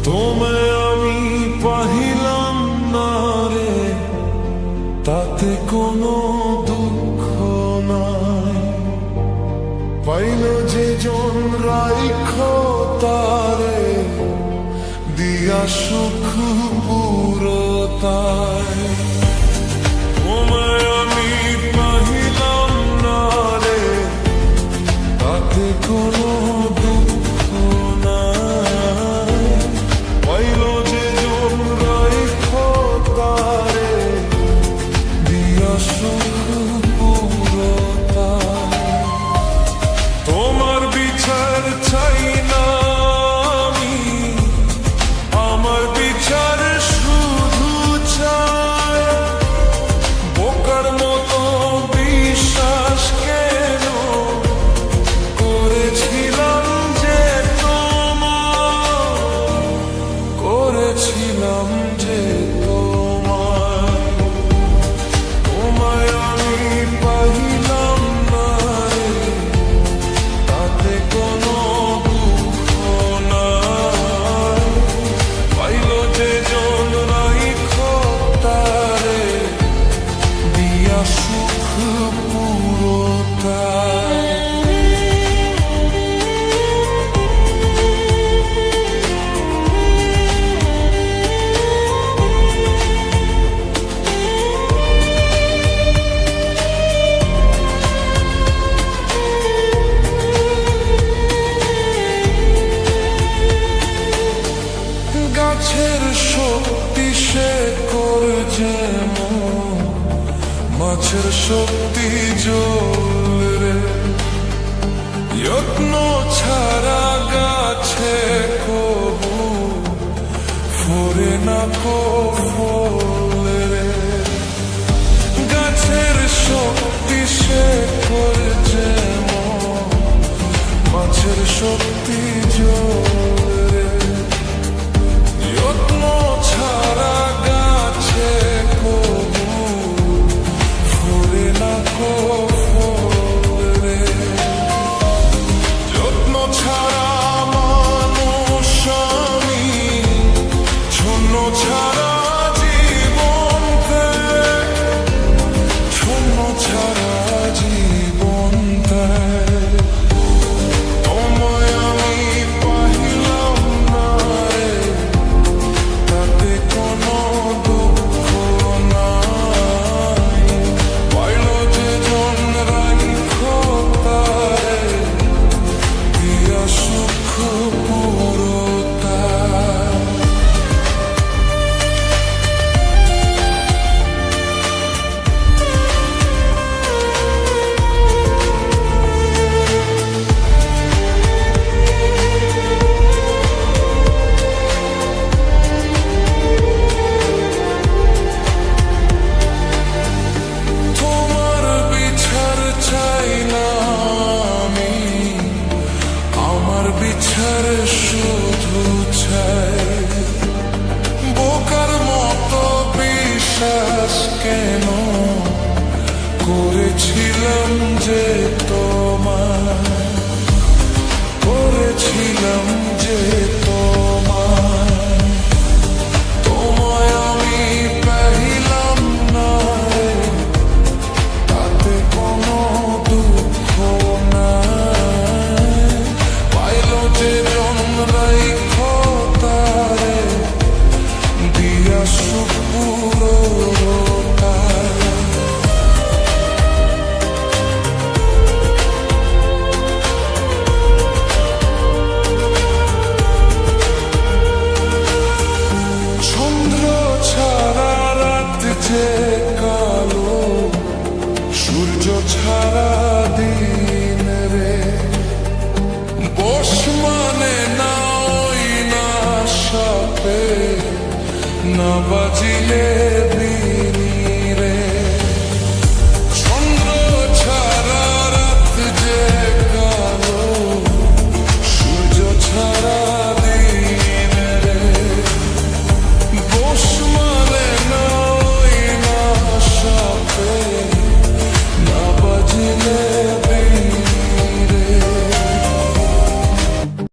তোমায় আমি পাহিলাম না রে, তাতে কোনো দুঃখ নাই। পাইল যে জন রাইখ তারে, দিয়া সুখ পুরতায়। তোমায় আমি পাহিলাম না রে, তাতে কোনো দুঃখ নাই। পাইল যে জন রাইখ তারে, দিয়া সুখ পুরতায়। তোমার বিচার চাই না আমি, আমার বিচার শুধু চাই। বোকার মতো বিশ্বাস কেন করেছিলাম যে তোমার, করেছিলাম যে তোমার। তোমায় আমি পাহিলাম না রে, তাতে কোনো দুঃখ নাই। পাইল যে জন রাইখ তারে, দিয়া সুখ পুরতায়। গাছের শক্তি সে করছে মাছের শক্তি জল রে। যত্ন ছাড়া গাছে কবু ফোরে না কো ফল রে। গাছের শক্তি সে করছে মাছের শক্তি জল রে। যত্ন ছাড়া গাছে কবু ফোরে না কো ফল রে। যত্ন ছাড়া মানুষ আমি, শূন্য ছাড়া জীবন দেয়, শূন্য ছাড়া জীবন দেয়। তোমায় আমি পাহিলাম না রে, তাতে কোনো দুঃখ নাই। পাইল যে জন রাইখ তারে, দিয়া সুখ পুরতায়। তোমার বিচার চাই না আমি, আমার বিচার শুধু চাই। বোকার মতো বিশ্বাস কেন করেছিলাম যে তোমার, করেছিলাম যে তোমার। তোমায় আমি পাহিলাম না রে, তাতে কোনো দুঃখ নাই। পাইল যে জন রাইখ তারে, দিয়া সুখ পুরতায়। চন্দ্র ছাড়া রাত যে কালো, সূর্য ছাড়া দিন রে। বস মানে না ওই না সাপে, না বাজিলে